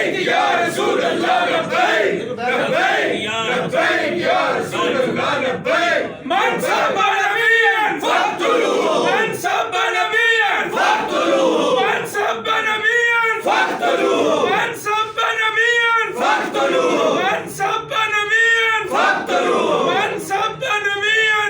لبيك يا رسول الله لبيك لبيك لبيك يا رسول الله لبيك من سب نبيا فاقتلوه من سب نبيا فاقتلوه من سب نبيا فاقتلوه من سب نبيا فاقتلوه من سب نبيا فاقتلوه من سب نبيا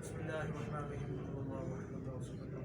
بسم الله الرحمن الرحيم.